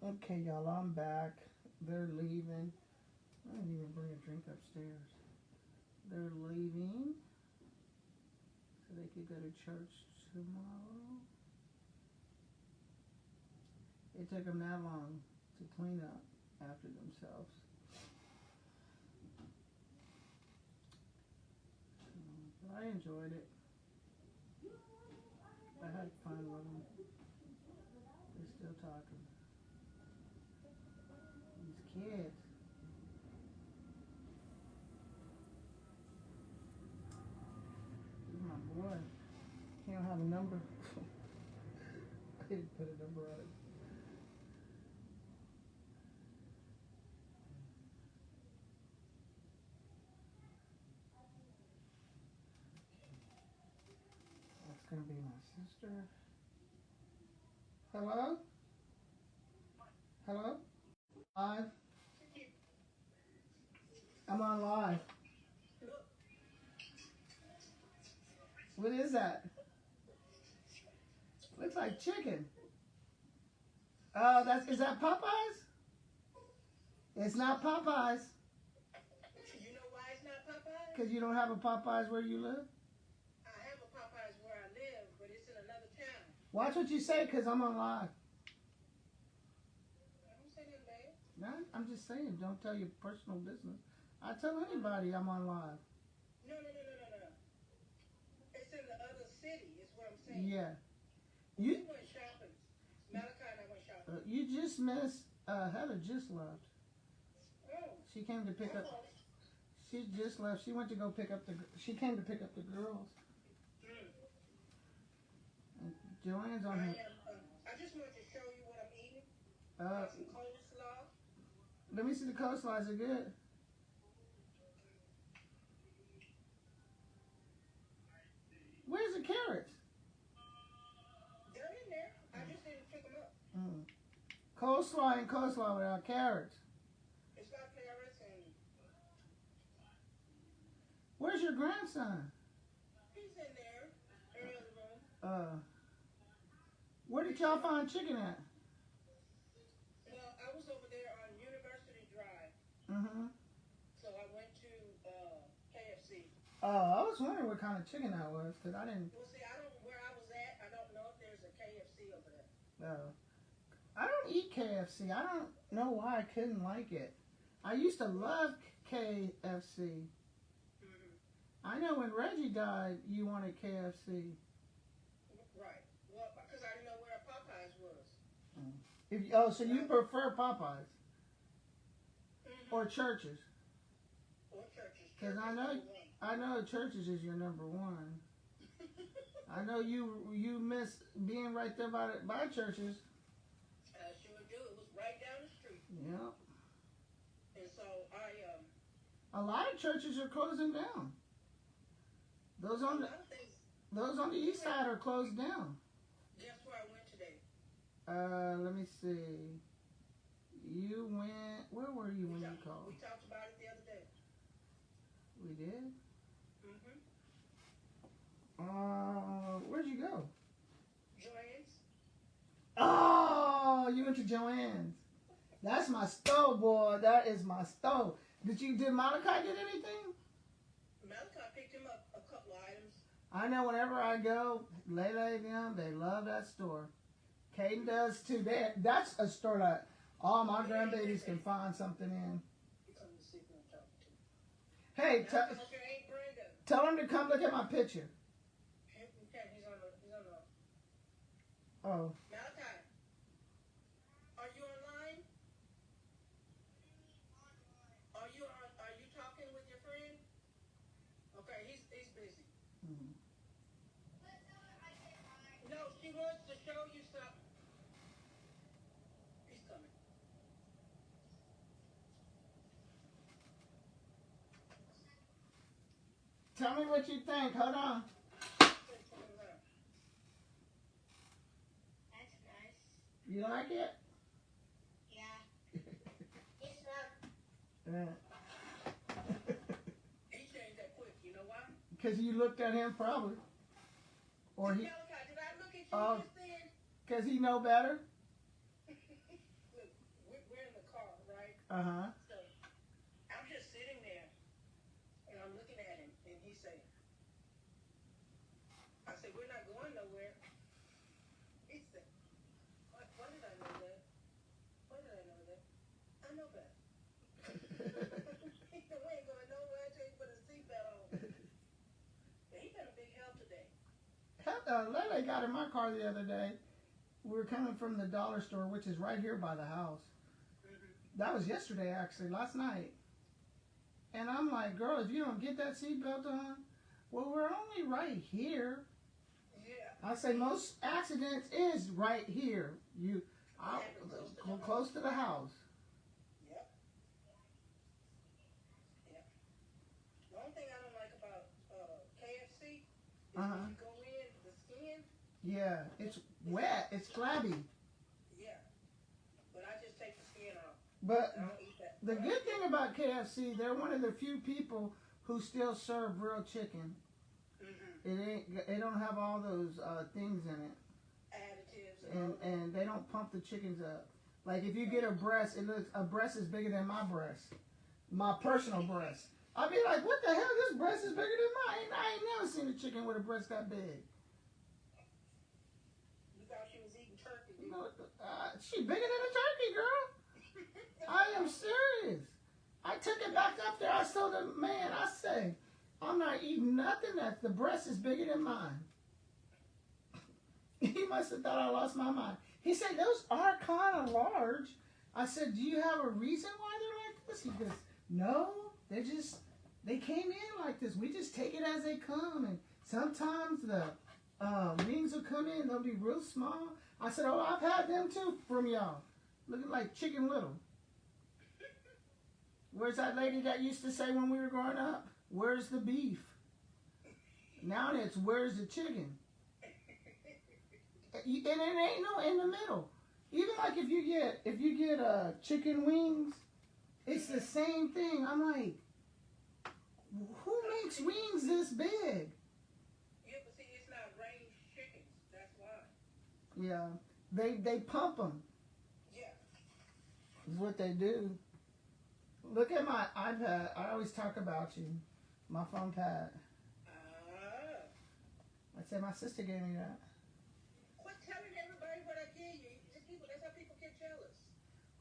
Okay, y'all, I'm back. They're leaving. I didn't even bring a drink upstairs. They're leaving so they could go to church tomorrow. It took them that long to clean up after themselves. But I enjoyed it. I had fun with them. They're still talking. These kids. This is my boy. He don't have a number. I didn't put a number on it. That's gonna be my sister. Hello? Hello? Live? I'm on live. What is that? Looks like chicken. Oh, is that Popeyes? It's not Popeyes. You know why it's not Popeyes? Because you don't have a Popeyes where you live? I have a Popeyes where I live, but it's in another town. Watch what you say, because I'm on live. I don't say nothing bad. No, I'm just saying, don't tell your personal business. I tell anybody I'm on live. No. It's in the other city, is what I'm saying. Yeah. We went shopping. Malachi and I went shopping. You just missed, Heather just left. Oh. She came to pick up, she just left. She went to go pick up she came to pick up the girls. And Joanne's on her. I just wanted to show you what I'm eating. Some coleslaw. Let me see the coleslaw. Is it good? Where's the carrots? They're in there. I just didn't pick them up. Coleslaw and coleslaw without carrots. It's got carrots and... Where's your grandson? He's in there. In the other room. Where did y'all find chicken at? Well, I was over there on University Drive. So I went to KFC. Oh, I was wondering what kind of chicken that was, because I didn't... Well, see, where I was at, I don't know if there's a KFC over there. I don't eat KFC. I don't know why I couldn't like it. I used to love KFC. I know when Reggie died, you wanted KFC. Right. Well, because I didn't know where Popeyes was. So you prefer Popeyes? Or Church's? Or Church's. Because I know Church's is your number one. I know you miss being right there by Church's. I sure do. It was right down the street. Yep. And so a lot of churches are closing down. Those on the east side are closed down. Guess where I went today? Let me see. You went. Where were you when you called? We talked about it the other day. We did. Where'd you go? Joanne's. Oh, you went to Joanne's. That's my stove, boy. That is my stove. Did Malachi get anything? Malachi picked him up a couple items. I know whenever I go, Lele and them, they love that store. Caden does too. That's a store that all my grandbabies can find something in. Hey, tell him to come look at my picture. He's on the... Oh. Malachi, are you online? Are you talking with your friend? Okay, he's busy. No, she wants to show you something. He's coming. Tell me what you think. Hold on. That's nice. You like it? Yeah. It's not. He changed that quick. You know why? Because you looked at him probably. Or he. Malachi, did I look at you just then? Because he know better? Uh-huh. So I'm just sitting there and I'm looking at him and he said, I said, we're not going nowhere. He said, why did I know that? Why did I know that? I know that. He said, we ain't going nowhere until you put a seatbelt on. But he been a big help today. Lele got in my car the other day. We were coming from the dollar store, which is right here by the house. That was yesterday, actually, last night. And I'm like, girl, if you don't get that seatbelt on, well, we're only right here. Yeah. I say most accidents is right here. Close to the house. Yep. Yep. The only thing I don't like about KFC is when you go in, the skin. Yeah, it's wet. It's flabby. Yeah. But I just take the skin off. But I don't eat that. the good thing about KFC, they're one of the few people who still serve real chicken. They don't have all those things in it. Additives and they don't pump the chickens up. Like if you get a breast, a breast is bigger than my breast, my personal breast. I'll be like, what the hell? This breast is bigger than mine. I ain't never seen a chicken with a breast that big. You thought she was eating turkey? No, she bigger than a turkey, girl. I am serious. I took it back up there. I told the man, I say, I'm not eating nothing that the breast is bigger than mine. He must have thought I lost my mind. He said, those are kind of large. I said, do you have a reason why they're like this? He goes, no, they came in like this. We just take it as they come. And sometimes the wings will come in. They'll be real small. I said, oh, I've had them too from y'all. Looking like Chicken Little. Where's that lady that used to say when we were growing up? Where's the beef? Now it's where's the chicken? And it ain't no in the middle. Even like if you get chicken wings, it's the same thing. I'm like, who makes wings this big? Yeah, but see, it's not range chickens. That's why. Yeah, they pump them. Yeah. Is what they do. Look at my iPad. I always talk about you. My phone pad. I said my sister gave me that. Quit telling everybody what I gave you. That's how people get jealous.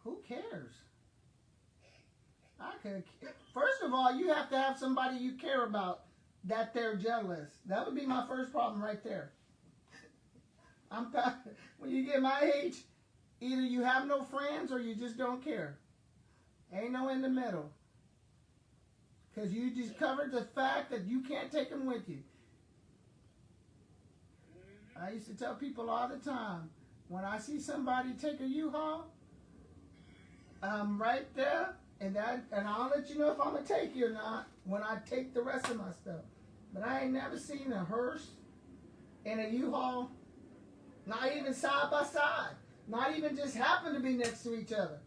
Who cares? First of all, you have to have somebody you care about that they're jealous. That would be my first problem right there. When you get my age, either you have no friends or you just don't care. Ain't no in the middle. Because you just covered the fact that you can't take them with you. I used to tell people all the time, when I see somebody take a U-Haul, I'm right there, and I'll let you know if I'm going to take you or not when I take the rest of my stuff. But I ain't never seen a hearse and a U-Haul, not even side by side, not even just happen to be next to each other.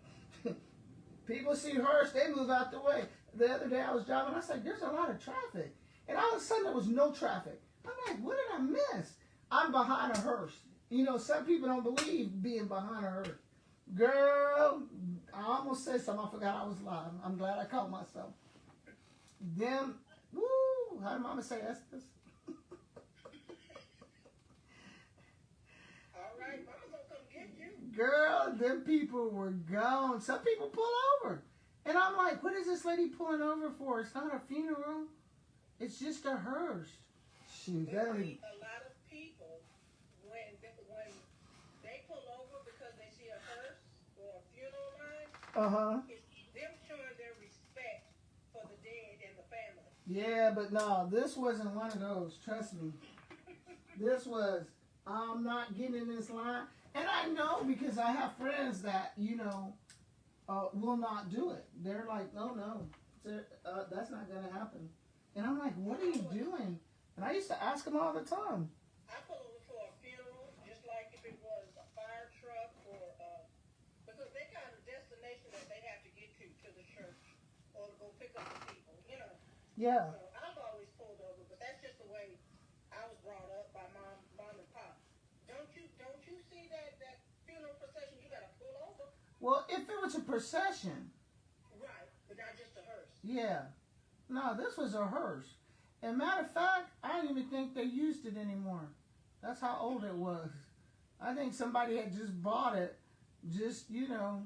People see hearse, they move out the way. The other day I was driving, I was like, there's a lot of traffic. And all of a sudden there was no traffic. I'm like, what did I miss? I'm behind a hearse. You know, some people don't believe being behind a hearse. Girl, I almost said something. I forgot I was live. I'm glad I caught myself. Them, woo, how did mama say Estes? All right, mama's gonna come get you. Girl, them people were gone. Some people pull over. And I'm like, what is this lady pulling over for? It's not a funeral. It's just a hearse. Shoot, that don't even... A lot of people, when they pull over because they see a hearse or a funeral line, it's them showing their respect for the dead and the family. Yeah, but no, this wasn't one of those. Trust me. This was, I'm not getting in this line. And I know because I have friends that, you know, will not do it. They're like, oh, no, that's not going to happen. And I'm like, what are you doing? And I used to ask them all the time. I pull over for a funeral, just like if it was a fire truck or because they got a destination that they have to get to the church or to go pick up the people, you know. Yeah. So I've always pulled over, but that's just the way I was brought up by mom and pop. Don't you see that funeral procession? You gotta pull over. Well, if it was a procession, Yeah. No, this was a hearse. And matter of fact, I don't even think they used it anymore. That's how old it was. I think somebody had just bought it. Just, you know.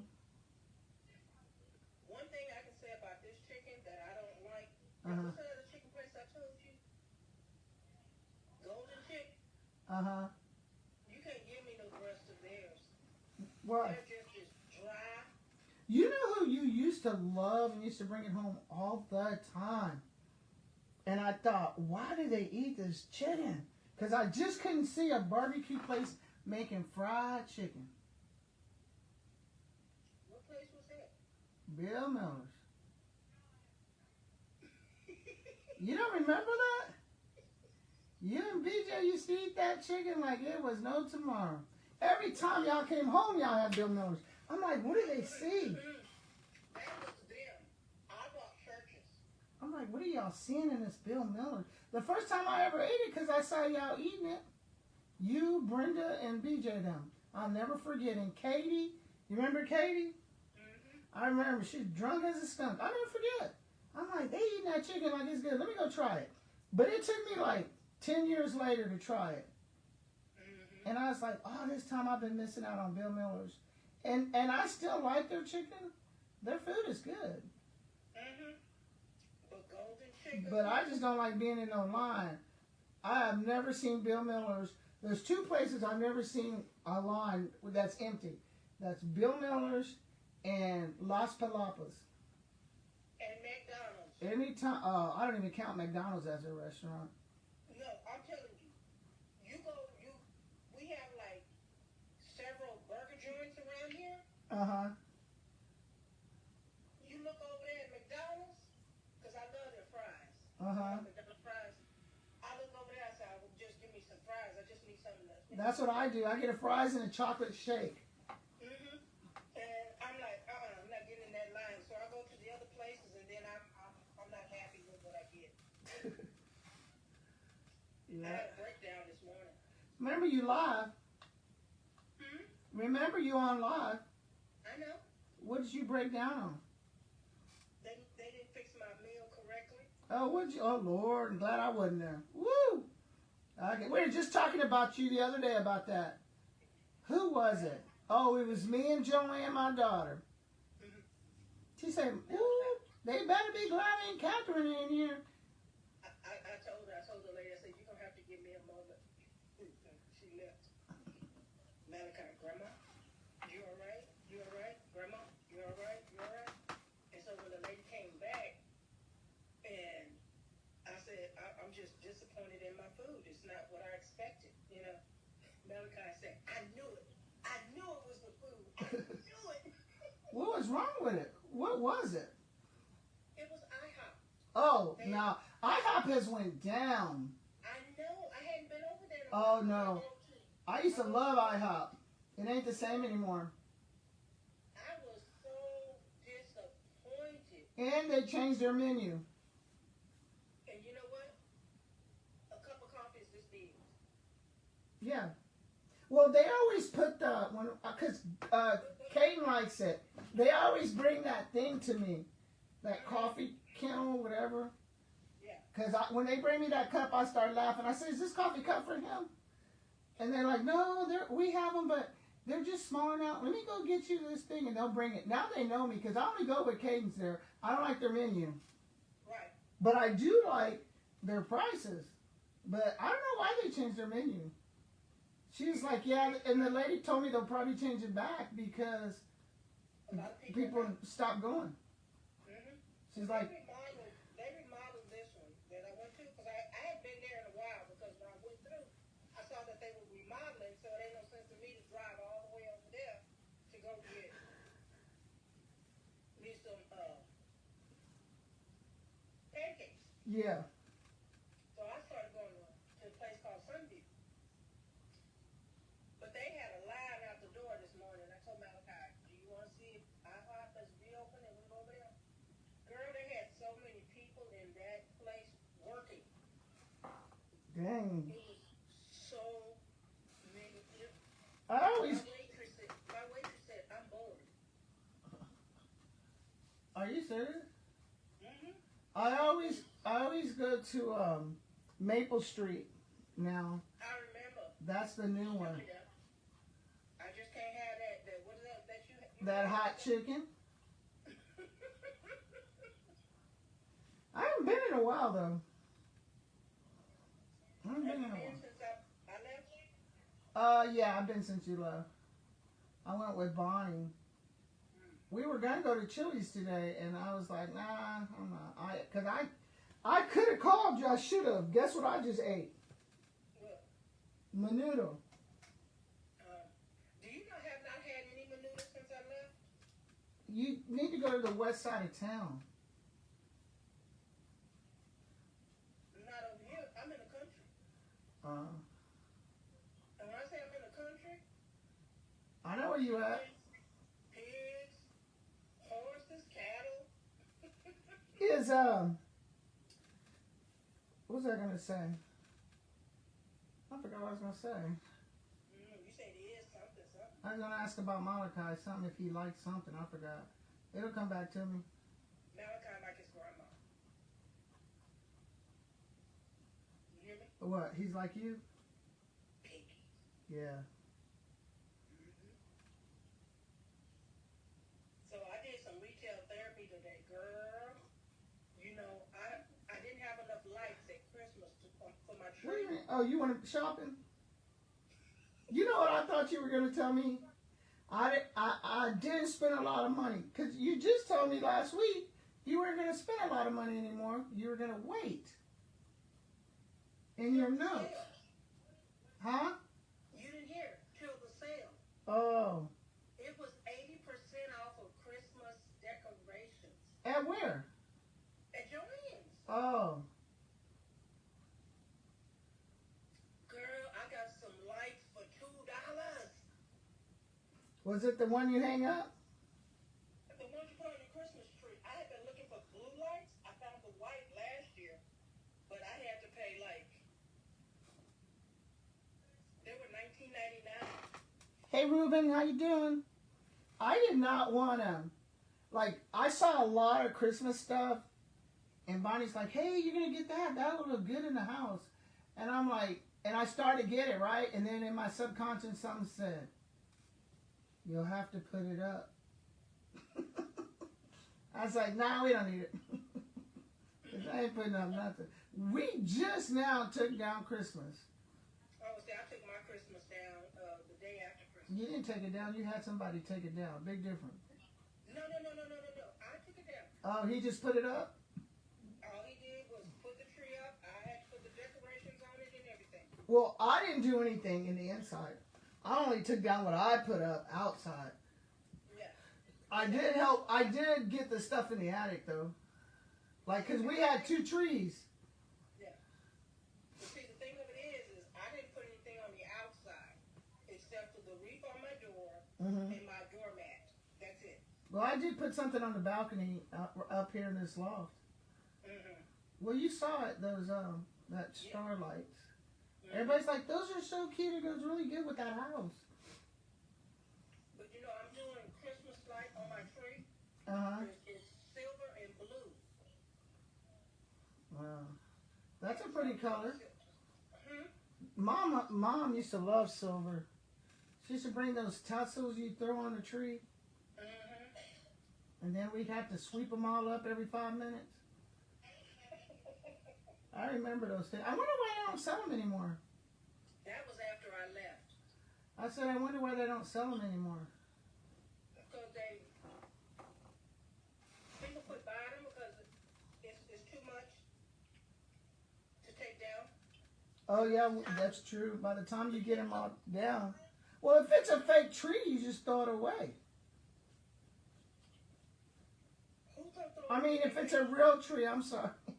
One thing I can say about this chicken that I don't like, what's the other chicken place I told you? Golden Chick? Uh-huh. You can't give me no rest of theirs. What? They're just as dry. You know who you used to love and used to bring it home all the time? And I thought, why do they eat this chicken? Because I just couldn't see a barbecue place making fried chicken. What place was that? Bill Miller's. You don't remember that? You and BJ used to eat that chicken like it was no tomorrow. Every time y'all came home, y'all had Bill Miller's. I'm like, what do they see? That was them. I bought churches. I'm like, what are y'all seeing in this Bill Miller? The first time I ever ate it, because I saw y'all eating it. You, Brenda, and BJ them. I'll never forget. And Katie, you remember Katie? Mm-hmm. I remember. She's drunk as a skunk. I'll never forget. I'm like, they eating that chicken like it's good. Let me go try it. But it took me like 10 years later to try it. Mm-hmm. And I was like, oh, this time I've been missing out on Bill Miller's. And I still like their chicken. Their food is good. Mm-hmm. But Golden Chicken. But I just don't like being in no line. I have never seen Bill Miller's. There's two places I've never seen a line that's empty. That's Bill Miller's and Las Palapas. And McDonald's. Anytime, I don't even count McDonald's as a restaurant. No, I'm telling you. We have like several burger joints around here. Uh-huh. You look over there at McDonald's, because I love their fries. Uh-huh. McDonald's fries. I look over there, I say, just give me some fries. I just need something to... That's what I do. I get a fries and a chocolate shake. Mm-hmm. And I'm like, I'm not getting in that line. So I go to the other places, and then I'm not happy with what I get. Yeah. I had a breakdown this morning. Remember you live. Remember you on live. I know. What did you break down on? They didn't fix my meal correctly. Oh, would you? Oh, Lord. I'm glad I wasn't there. Woo! Okay. We were just talking about you the other day about that. Who was it? Oh, it was me and Joanne, my daughter. Mm-hmm. She said, ooh, they better be glad ain't Catherine in here. I told the lady, I said, you're going to have to give me a moment. She left. Malachi, Grandma, you all right? You all right? Grandma, you all right? You all right? And so when the lady came back, and I said, I'm just disappointed in my food. It's not what I expected, you know. Malachi said, I knew it. I knew it was the food. I knew it. What was wrong with it? What was it? It was IHOP. Oh, no. IHOP has went down. I know. I hadn't been over there. Oh, no. I used to love IHOP. It ain't the same anymore. I was so disappointed. And they changed their menu. And you know what? A cup of coffee is this big. Yeah. Well, they always put because Caden likes it. They always bring that thing to me, that coffee kennel, whatever. Yeah. Because when they bring me that cup, I start laughing. I say, is this coffee cup for him? And they're like, no, we have them, but they're just smaller now. Let me go get you this thing, and they'll bring it. Now they know me, because I only go with Caden's there. I don't like their menu. Right. But I do like their prices. But I don't know why they changed their menu. She was like, yeah, and the lady told me they'll probably change it back because people stop going. Mm-hmm. She's like, they remodeled this one that I went to, because I had been there in a while, because when I went through, I saw that they were remodeling, so it ain't no sense to me to drive all the way over there to go get me some pancakes. yeah. So I started going to a place called Sunview. But they had a line out the door this morning. I told Malachi, do you want to see if IHOP is reopened and we go over there? Girl, they had so many people in that place working. Dang. It was so many people. I always. My waitress said, I'm bored. Are you serious? Mm-hmm. I always go to Maple Street now. I remember. That's the new one. I just can't have that what is that you That hot chicken. I haven't been in a while though. I haven't been in a while. Since I left you? Yeah, I've been since you left. I went with Bonnie. We were gonna go to Chili's today, and I was like, nah, I'm not. I could have called you. I should have. Guess what I just ate? What? Menudo. Do you not had any menudo since I left? You need to go to the west side of town. Not over here. I'm in the country. And when I say I'm in the country, I know where you at. Pigs, horses, cattle. Is what was I gonna say? I forgot what I was gonna say. You said it is something. I was gonna ask about Malachi, something if he liked something. I forgot. It'll come back to me. Malachi like his grandma. You hear me? What? He's like you? Pinky. Yeah. So I did some retail therapy today, girl. You know, I didn't have enough lights at Christmas for my What do you tree. mean? Oh, you went shopping? You know what I thought you were gonna tell me? I didn't spend a lot of money because you just told me last week you weren't gonna spend a lot of money anymore. You were gonna wait. In your notes, huh? You didn't hear till the sale. Oh. It was 80% off of Christmas decorations At where? at Joann's. Oh. Girl, I got some lights for $2. Was it the one you hang up? The one you put on your Christmas tree. I had been looking for blue lights. I found the white last year, but I had to pay they were $19.99. Hey Ruben, how you doing? I did not want to. I saw a lot of Christmas stuff, and Bonnie's like, "Hey, you're gonna get that? That'll look good in the house." And I'm like, and I started to get it right, and then in my subconscious, something said, "You'll have to put it up." I was like, "Nah, we don't need it. I ain't putting up nothing." We just now took down Christmas. Oh, see, I took my Christmas down the day after Christmas. You didn't take it down. You had somebody take it down. Big difference. No. I took it down. Oh, he just put it up? All he did was put the tree up. I had to put the decorations on it and everything. Well, I didn't do anything in the inside. I only took down what I put up outside. Yeah. I did help. I did get the stuff in the attic, though. Because we had 2 trees. Yeah. But see, the thing of it is I didn't put anything on the outside except for the wreath on my door and my doormat. That's it. Well, I did put something on the balcony up here in this loft. Mm-hmm. Well, you saw it, that starlights. Everybody's like, "Those are so cute. It goes really good with that house." But you know, I'm doing Christmas light on my tree. It's silver and blue. Wow. That's a pretty color. Hmm? Mom used to love silver. She used to bring those tassels you throw on the tree. And then we'd have to sweep them all up every 5 minutes. I remember those things. I wonder why they don't sell them anymore. That was after I left. I said, I wonder why they don't sell them anymore. Because people quit buying them because it's too much to take down. Oh, yeah, that's true. By the time you get them all down. Well, if it's a fake tree, you just throw it away. I mean, if it's a real tree, I'm sorry. Okay,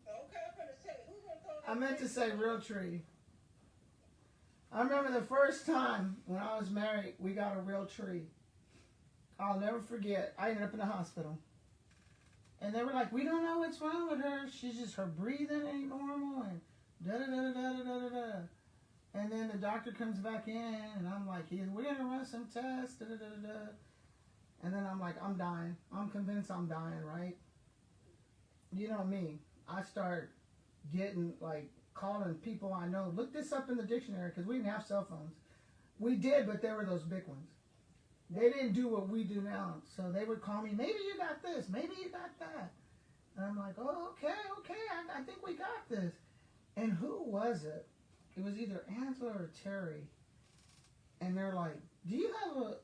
I'm going to say, who's going to throw that? I meant to say real tree. I remember the first time when I was married, we got a real tree. I'll never forget. I ended up in the hospital. And they were like, "We don't know what's wrong with her. She's just, her breathing ain't normal." And da-da-da-da-da-da-da-da. And then the doctor comes back in, and I'm like, "We're going to run some tests, da-da-da-da-da." And then I'm like, I'm dying. I'm convinced I'm dying, right? you know me, I start getting like calling people I know. Look this up in the dictionary because we didn't have cell phones. We did, but they were those big ones. They didn't do what we do now. So they would call me, maybe you got this, maybe you got that. And I'm like, oh, okay, I think we got this. And who was it? It was either Angela or Terry. And they're like, do you have a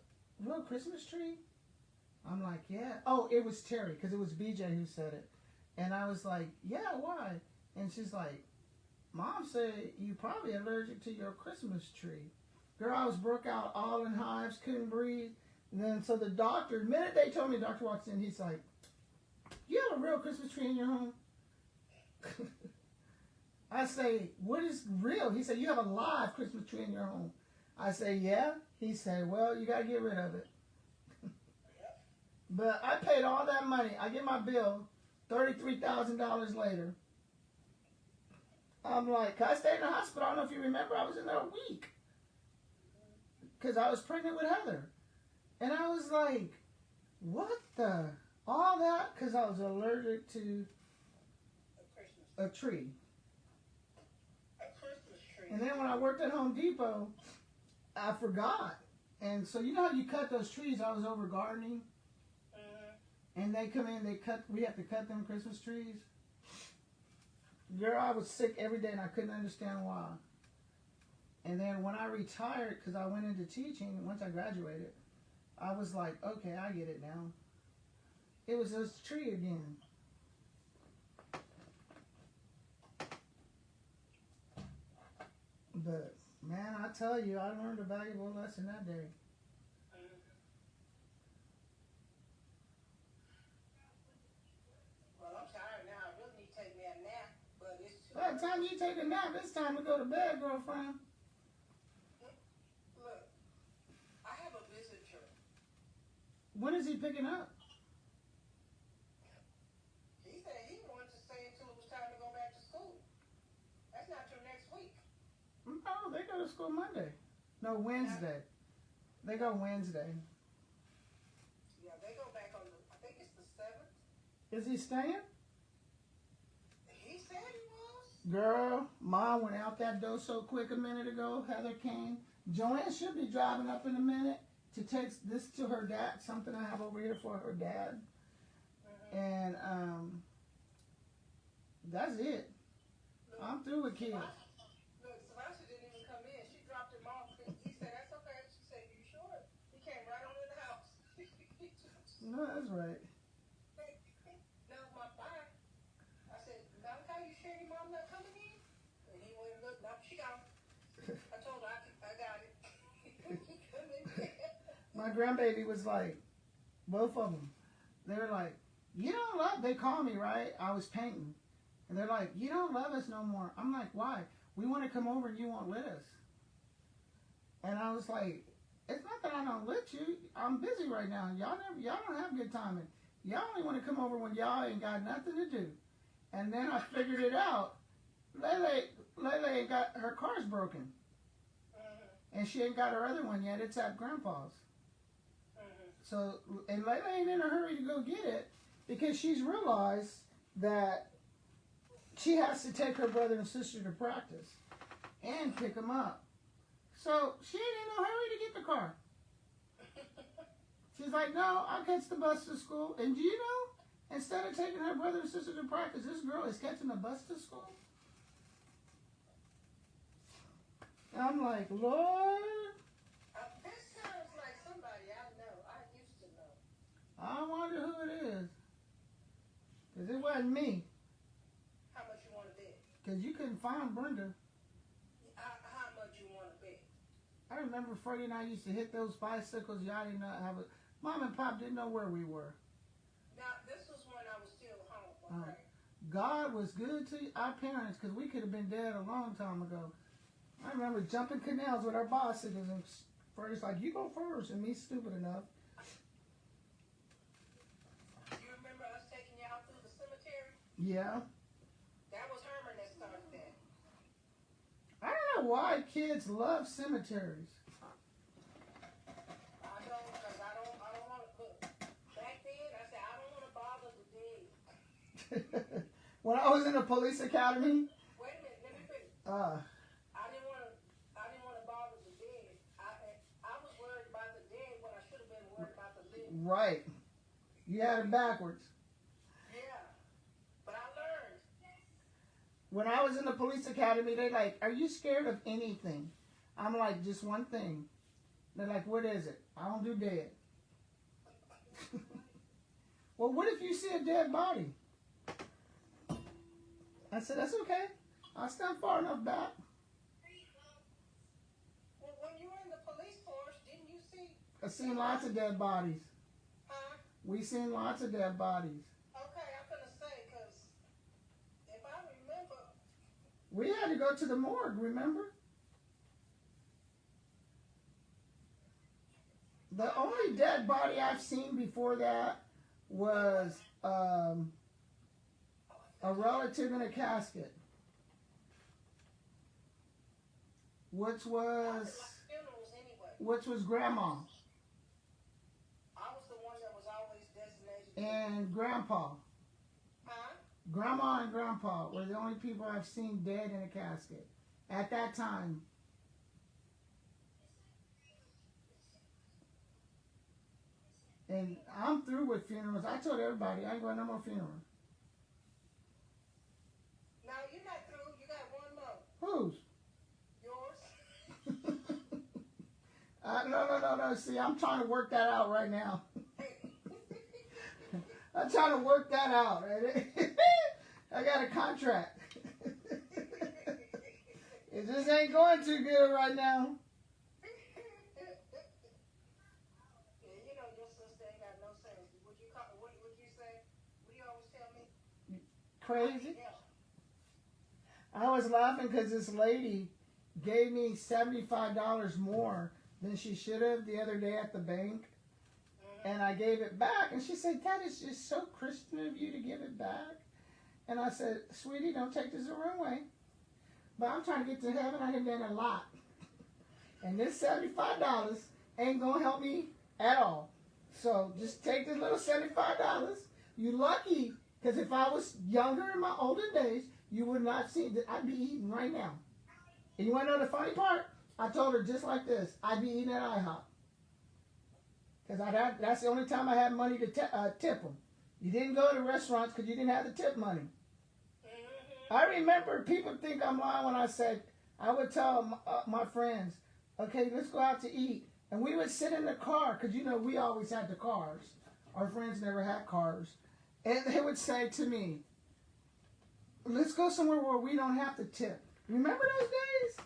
real Christmas tree? I'm like, yeah. Oh, it was Terry, because it was BJ who said it. And I was like, yeah, why? And she's like, Mom said you probably allergic to your Christmas tree. Girl, I was broke out all in hives, couldn't breathe. And then so the doctor, the minute they told me, the doctor walks in, he's like, you have a real Christmas tree in your home? I say, what is real? He said, you have a live Christmas tree in your home. I say, yeah. He said, well, you got to get rid of it. But I paid all that money. I get my bill $33,000 later. I'm like, I stayed in the hospital. I don't know if you remember. I was in there a week. Because I was pregnant with Heather. And I was like, what the? All that because I was allergic to a tree. A Christmas tree. And then when I worked at Home Depot, I forgot. And so you know how you cut those trees? I was over gardening. And they come in, we have to cut them Christmas trees. Girl, I was sick every day and I couldn't understand why. And then when I retired, because I went into teaching, once I graduated, I was like, okay, I get it now. It was this tree again. But, man, I tell you, I learned a valuable lesson that day. By the time you take a nap, it's time to go to bed, girlfriend. Look, I have a visitor. When is he picking up? He said he wanted to stay until it was time to go back to school. That's not till next week. No, they go to school Monday. No, Wednesday. They go Wednesday. Yeah, they go back on I think it's the 7th. Is he staying? He said he was. Girl, Mom went out that door so quick a minute ago. Heather came. Joanne should be driving up in a minute to take this to her dad. Something I have over here for her dad. And that's it. Look, I'm through with kids. Look, Savasha didn't even come in. She dropped him off. He said, that's okay. She said, you sure? He came right on in the house. No, that's right. No, my bye. I said, Malachi, you sure your mom not coming in? And he went and looked. No, she gone. I told her I got it. He come in there. My grandbaby was like, both of them. They were like, you don't love, they call me, right? I was painting. And they're like, you don't love us no more. I'm like, why? We want to come over and you won't let us. And I was like, it's not that I don't let you. I'm busy right now. Y'all don't have good timing. Y'all only want to come over when y'all ain't got nothing to do. And then I figured it out. Lele ain't got, her car's broken. And she ain't got her other one yet. It's at Grandpa's. So, and Lele ain't in a hurry to go get it because she's realized that she has to take her brother and sister to practice and pick them up. So she ain't in no hurry to get the car. She's like, no, I'll catch the bus to school. And do you know, instead of taking her brother and sister to practice, this girl is catching the bus to school. And I'm like, Lord. This sounds like somebody I know. I used to know. I wonder who it is. Because it wasn't me. How much you want to bet? Because you couldn't find Brenda. How much you want to bet? I remember Freddie and I used to hit those bicycles. Y'all did not have a... Mom and Pop didn't know where we were. Now, this was when I was still home, right? God was good to our parents because we could have been dead a long time ago. I remember jumping canals with our bicycles and Freddie's like, you go first, and me stupid enough. You remember us taking you out through the cemetery? Yeah. That was Herman that started that. I don't know why kids love cemeteries. I know, because I don't want to look. Back then, I said, I don't want to bother the dead. When I was in the police academy. Wait a minute, let me finish. Uh, I didn't want to bother the dead. I was worried about the dead when I should have been worried about the living. right. You had it backwards. Yeah, but I learned. When I was in the police academy, they like, are you scared of anything? I'm like, just one thing. They're like, what is it? I don't do dead. Well, what if you see a dead body? I said, that's okay. I'll stand far enough back. Well, when you were in the police force, didn't you see? I've seen lots of dead bodies. Huh? We've seen lots of dead bodies. Okay, I'm going to say, because if I remember. We had to go to the morgue, remember? The only dead body I've seen before that was a relative in a casket, which was grandma I was the one that was always designated. and grandpa. Huh? Grandma and grandpa were the only people I've seen dead in a casket at that time. And I'm through with funerals. I told everybody I ain't going to no more funerals. No, you're not through. You got one more. Whose? Yours? No. See, I'm trying to work that out right now. I'm trying to work that out. I got a contract. It just ain't going too good right now. Crazy. I was laughing because this lady gave me $75 more than she should have the other day at the bank. And I gave it back. And she said, that is just so Christian of you to give it back. And I said, sweetie, don't take this the wrong way. But I'm trying to get to heaven. I done done a lot. And this $75 ain't going to help me at all. So just take this little $75. You lucky. Because if I was younger in my older days, you would not see that I'd be eating right now. And you want to know the funny part? I told her just like this. I'd be eating at IHOP. Because that's the only time I had money to tip them. You didn't go to restaurants because you didn't have the tip money. I remember people think I'm lying when I said, I would tell my friends, okay, let's go out to eat. And we would sit in the car because, we always had the cars. Our friends never had cars. And they would say to me, let's go somewhere where we don't have to tip. Remember those days?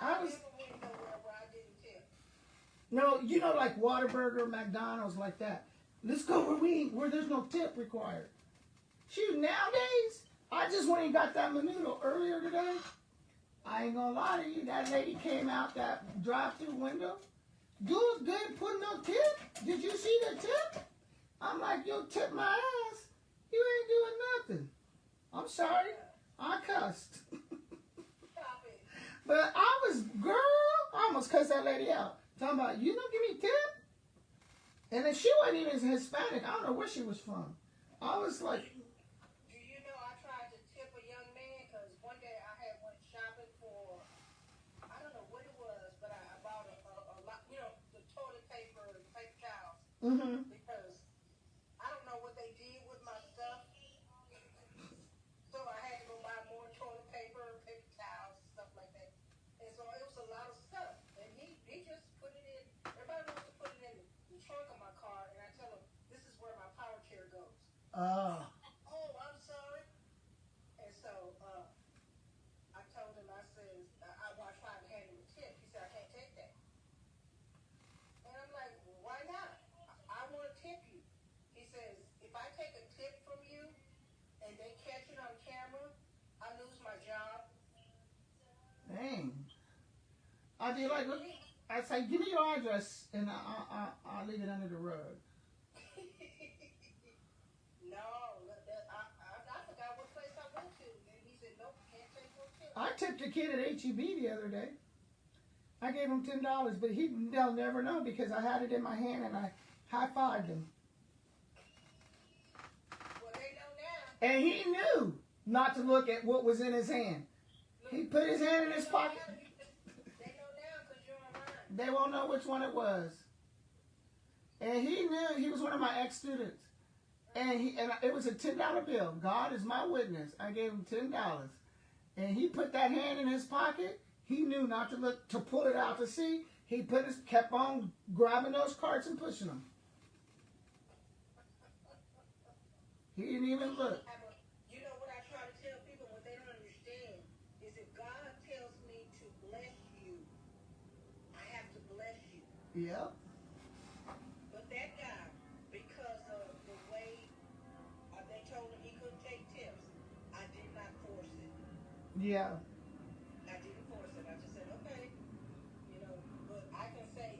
I never went nowhere where I didn't tip. No, like Whataburger, McDonald's, like that. Let's go where there's no tip required. Shoot, nowadays, I just went and got that menudo earlier today. I ain't gonna lie to you, that lady came out that drive-through window. Dude didn't put no tip. Did you see the tip? I'm like, you tip my ass. You ain't doing nothing. I'm sorry. I cussed. But I almost cussed that lady out. Talking about, you don't give me tip? And then she wasn't even Hispanic. I don't know where she was from. I was like... Do you know I tried to tip a young man? Because one day I had went shopping for, I don't know what it was, but I bought a lot, the toilet paper and paper towels. Mm-hmm. Because I don't know what they did with my stuff. So I had to go buy more toilet paper, paper towels, stuff like that. And so it was a lot of stuff. And he just put it in, everybody wants to put it in the trunk of my car. And I tell him, this is where my power chair goes. Oh, I'm sorry. And so I told him, I said, I tried to hand him a tip. He said, I can't take that. And I'm like, well, why not? I want to tip you. He says, if I take a tip from you and they catch it on camera, I lose my job. dang. I'd be like, look, I'd say, give me your address and I'll leave it under the rug. No, I forgot what place I went to. And he said, nope, can't take no tip. I tipped a kid at HEB the other day. I gave him $10, but they'll never know because I had it in my hand and I high-fived him. And he knew not to look at what was in his hand. He put his hand in his pocket. They know now because you're online. They won't know which one it was. And he knew. He was one of my ex-students. And it was a $10 bill. God is my witness. I gave him $10. And he put that hand in his pocket. He knew not to look, to pull it out to see. He kept on grabbing those cards and pushing them. He didn't even look. You know what I try to tell people what they don't understand is if God tells me to bless you, I have to bless you. Yep. But that guy, because of the way they told him he couldn't take tips, I did not force it. Yeah. I didn't force it. I just said, okay, but I can say,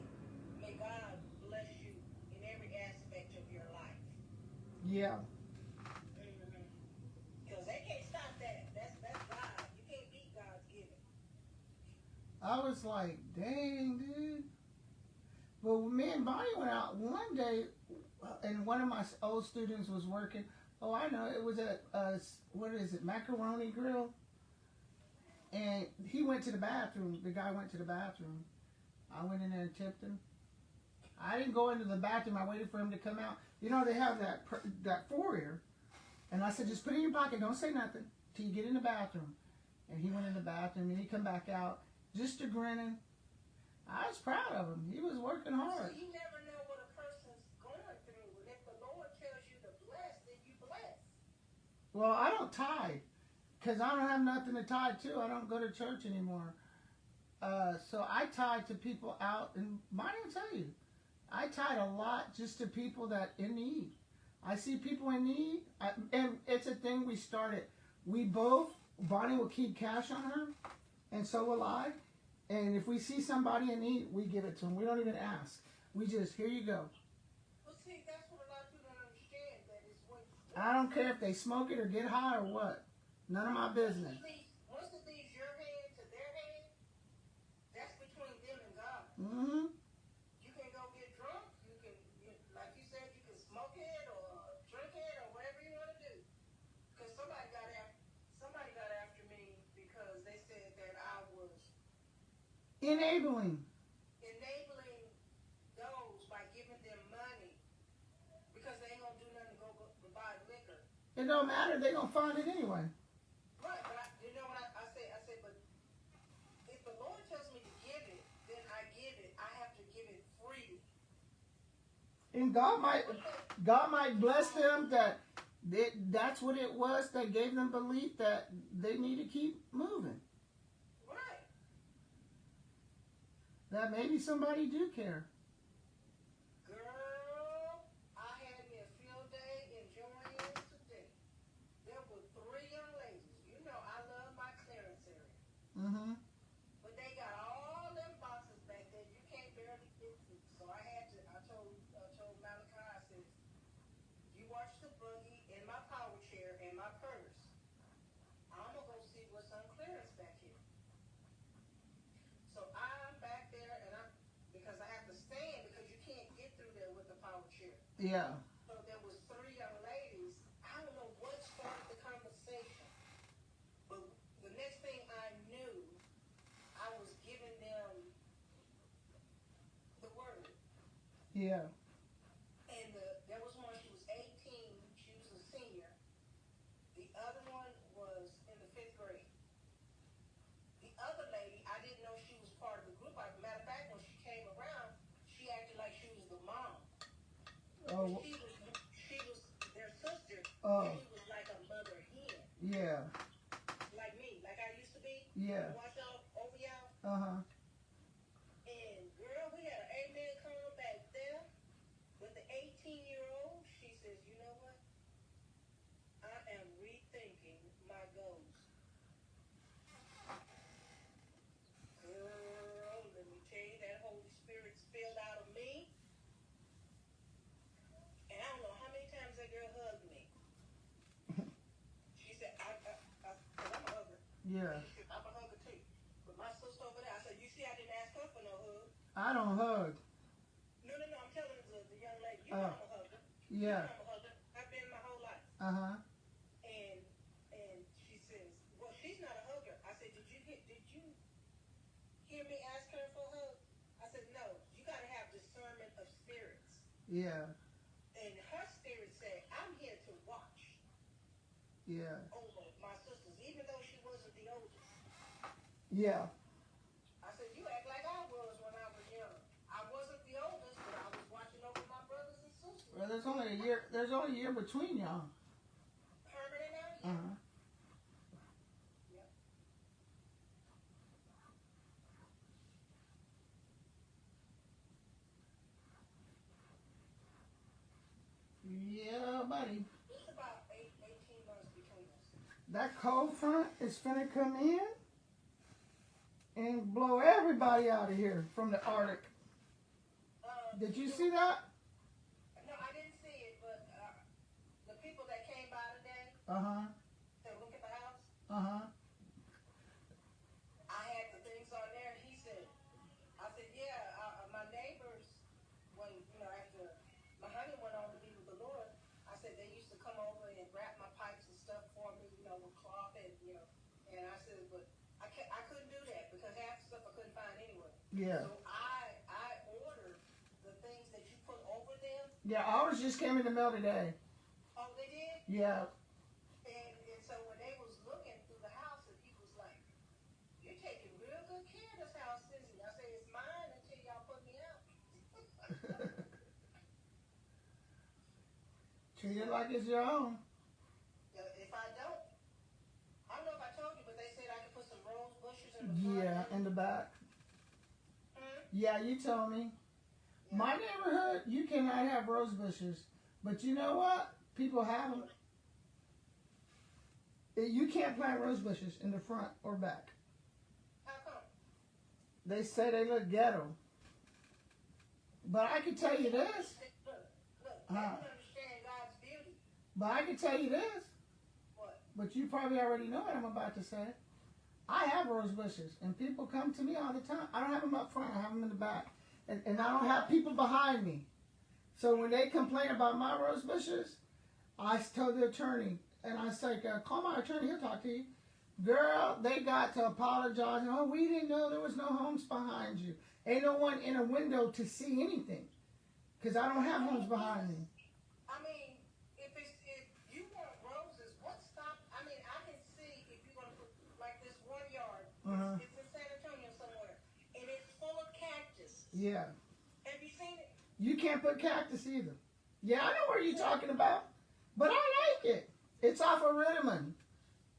may God bless you in every aspect of your life. Yeah. Because they can't stop that. That's God. You can't beat God's giving. I was like, dang, dude. Well, me and Bonnie went out one day, and one of my old students was working. Oh, I know. It was at, what is it, Macaroni Grill? And he went to the bathroom. The guy went to the bathroom. I went in there and tipped him. I didn't go into the bathroom. I waited for him to come out. You know, they have that foyer. And I said, just put it in your pocket. Don't say nothing till you get in the bathroom. And he went in the bathroom, and he come back out just a grinning. I was proud of him. He was working hard. So you never know what a person's going through. And if the Lord tells you to bless, then you bless. Well, I don't tithe because I don't have nothing to tithe to. I don't go to church anymore. So I tithe to people out, and Bonnie will tell you, I tithe a lot just to people that in need. I see people in need, and it's a thing we started. We both, Bonnie will keep cash on her, and so will I. And if we see somebody in need, we give it to them. We don't even ask. We just, here you go. Well, see, that's what a lot of people don't understand. That is what I don't care if they smoke it or get high or what. None of my business. Once it leaves your hand to their hand, that's between them and God. Mm-hmm. You can go get drunk. You can, like you said, you can smoke it or drink it or whatever you want to do. Because somebody got after me because they said that I was Enabling those by giving them money because they ain't gonna do nothing to go buy liquor. It don't matter. They're going to find it anyway. Right, but you know what I say? I say, but if the Lord tells me to give it, then I give it. I have to give it freely. And God might bless them that's what it was that gave them belief that they need to keep moving. Right. That maybe somebody do care. Girl, I had me a field day enjoying it today. There were 3 young ladies. You know I love my clearance area. Mm-hmm. But they got all them boxes back there. You can't barely get through. So I told Malachi, I said, you watch the buggy in my power chair and my purse. I'm going to go see what's on clearance back here. So I'm back there because I have to stand because you can't get through there with the power chair. Yeah. So there was 3 young ladies. I don't know what started the conversation. But the next thing I knew, I was giving them the word. Yeah. And there was one, she was 18, she was a senior. The other one was in the 5th grade. The other lady, I didn't know she was part of the group. Matter of fact, when she came around, she acted like she was the mom. Oh. She was their sister. Oh. And she was like a mother hen. Yeah. Like me, like I used to be. Yeah. Watch out over y'all. Uh-huh. And girl, we had an amen come back there. But the 18-year-old, she says, you know what? I am rethinking my goals. Girl, let me tell you, that Holy Spirit spilled out of me. And I don't know how many times that girl hugged me. She said, because I'm a hugger. Yeah. I'm a hugger too. But my sister over there, I said, you see, I didn't ask her for no hug. I don't hug. No, I'm telling the young lady, you know I'm a hugger. Yeah. I'm a hugger. I've been my whole life. Uh-huh. And Yeah. And her spirit said, I'm here to watch Yeah. over my sisters, even though she wasn't the oldest. Yeah. I said, you act like I was when I was young. I wasn't the oldest, but I was watching over my brothers and sisters. Well, there's only a year. There's only a year between y'all. Herman and I, yeah. Uh-huh. Yeah, buddy. It's about 18 months between us. That cold front is finna come in and blow everybody out of here from the Arctic. Did you see that? No, I didn't see it, but the people that came by today Uh-huh. to look at the house, Uh-huh. I had the things on there, and he said, I said, yeah, my neighbors, when, after my honey went on to be with the Lord, I said they used to come over and wrap my pipes and stuff for me, with cloth and, and I said, but I couldn't do that because half the stuff I couldn't find anywhere. Yeah. So I ordered the things that you put over them. Yeah, ours just came in the mail today. Oh, they did? Yeah. And so when they was looking through the house, and he was like, you're taking real good care of this house, isn't it? I said, it's mine until y'all put me out. Treat it like it's your own. If I don't know if I told you, but they said I could put some rose bushes in the front. Yeah, in the back. Hmm? Yeah, you told me. Yeah. My neighborhood, you cannot have rose bushes. But you know what? People have them. You can't plant rose bushes in the front or back. How come? They say they look ghetto. But I can tell you this. Look, they don't understand God's beauty. But I can tell you this. What? But you probably already know what I'm about to say. I have rose bushes, and people come to me all the time. I don't have them up front. I have them in the back. And I don't have people behind me. So when they complain about my rose bushes, I tell the attorney, and I say, call my attorney, he'll talk to you. Girl, they got to apologize. Oh, we didn't know there was no homes behind you. Ain't no one in a window to see anything. Because I don't have homes behind me. I mean, if you want roses, what stop? I mean, I can see if you're going to put, like this one yard, it's in San Antonio somewhere, and it's full of cactus. Yeah. Have you seen it? You can't put cactus either. Yeah, I know what you're talking about. But I like it. It's off of Ritterman.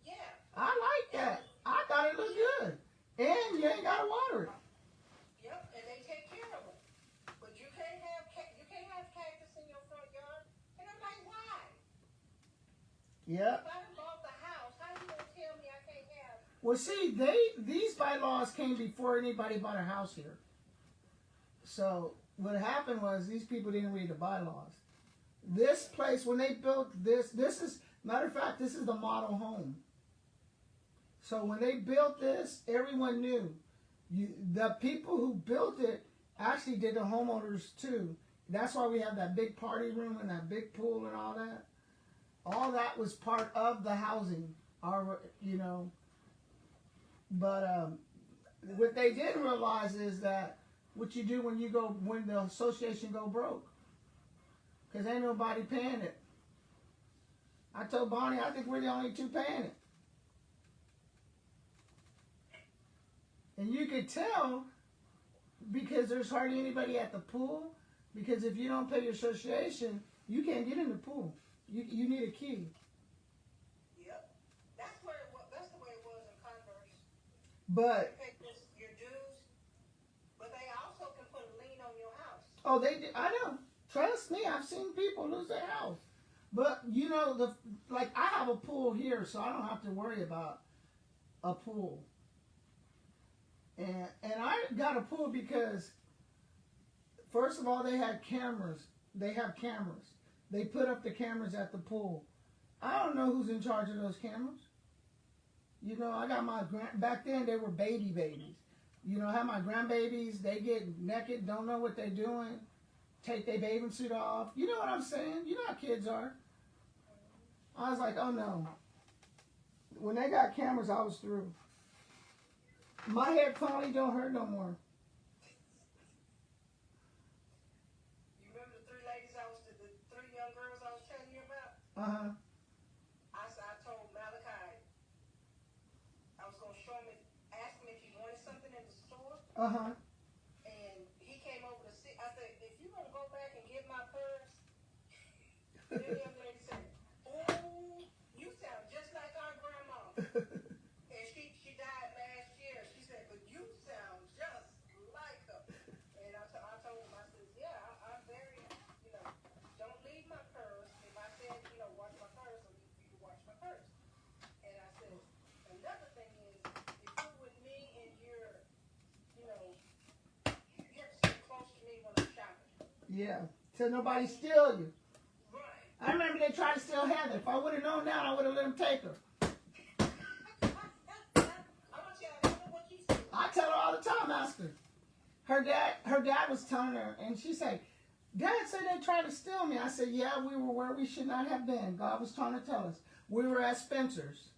Yeah. I like that. I thought it looked good. And you ain't got to water it. Yep, and they take care of it. But you can't have cactus in your front yard. And I'm like, why? Yep. If I bought the house, how you gonna tell me I can't have? Well, see, these bylaws came before anybody bought a house here. So what happened was these people didn't read the bylaws. This place, when they built this is, matter of fact, this is the model home. So when they built this, everyone knew. The people who built it actually did the homeowners too. That's why we have that big party room and that big pool and all that. All that was part of the housing, But what they didn't realize is that what you do when the association go broke. Because ain't nobody paying it. I told Bonnie, I think we're the only two paying it. And you could tell because there's hardly anybody at the pool. Because if you don't pay your association, you can't get in the pool. You need a key. Yep. That's the way it was in Converse. But you pay your dues, but they also can put a lien on your house. Oh, they did. I know. Trust me, I've seen people lose their house. But I have a pool here, so I don't have to worry about a pool. And I got a pool because, first of all, they had cameras. They have cameras. They put up the cameras at the pool. I don't know who's in charge of those cameras. I got back then they were babies. I have my grandbabies. They get naked, don't know what they're doing. Take their bathing suit off. You know what I'm saying? You know how kids are. I was like, oh no. When they got cameras, I was through. My head finally don't hurt no more. You remember the three ladies Uh-huh. I told Malachi I was going to show him, ask him if he wanted something in the store. Uh-huh. And he came over to see. I said, if you're going to go back and get my purse, then the young lady said, oh, you sound just like our grandma. And she died last year. She said, but you sound just like her. And I told him, I said, yeah, I'm very, don't leave my purse. If I said, watch my purse, I need you to watch my purse. And I said, another thing is, if you're with me and you're sit close to me when I'm shopping. Yeah, till nobody steal you. Right. I remember they tried to steal Heather. If I would have known that, I would have let them take her. I tell her all the time, ask her. Her dad was telling her, and she said, Dad said they tried to steal me. I said, yeah, we were where we should not have been. God was trying to tell us. We were at Spencer's.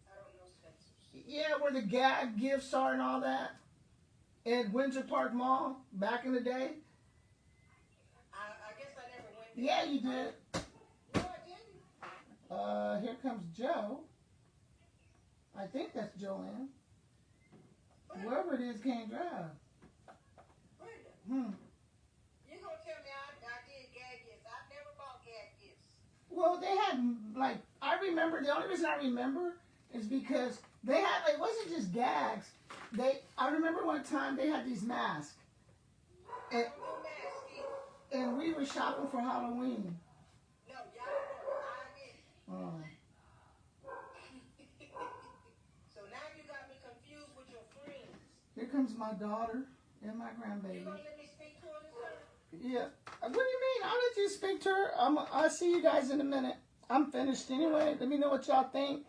I don't know Spencer's. Yeah, where the gag gifts are and all that. At Windsor Park Mall, back in the day. I guess I never went there. Yeah, you did. No, I didn't. Here comes Joe. I think that's Joanne. Whoever it is can't drive. Brenda. You gonna tell me I did gag gifts? I've never bought gag gifts. Well, they had, I remember, the only reason I remember is because they had, it wasn't just gags. I remember one time they had these masks. And we were shopping for Halloween. No, y'all were. I didn't. So now you got me confused with your friends. Here comes my daughter and my grandbaby. You gonna let me speak to her this time? Yeah. What do you mean? I'll let you speak to her. I'll see you guys in a minute. I'm finished anyway. Let me know what y'all think.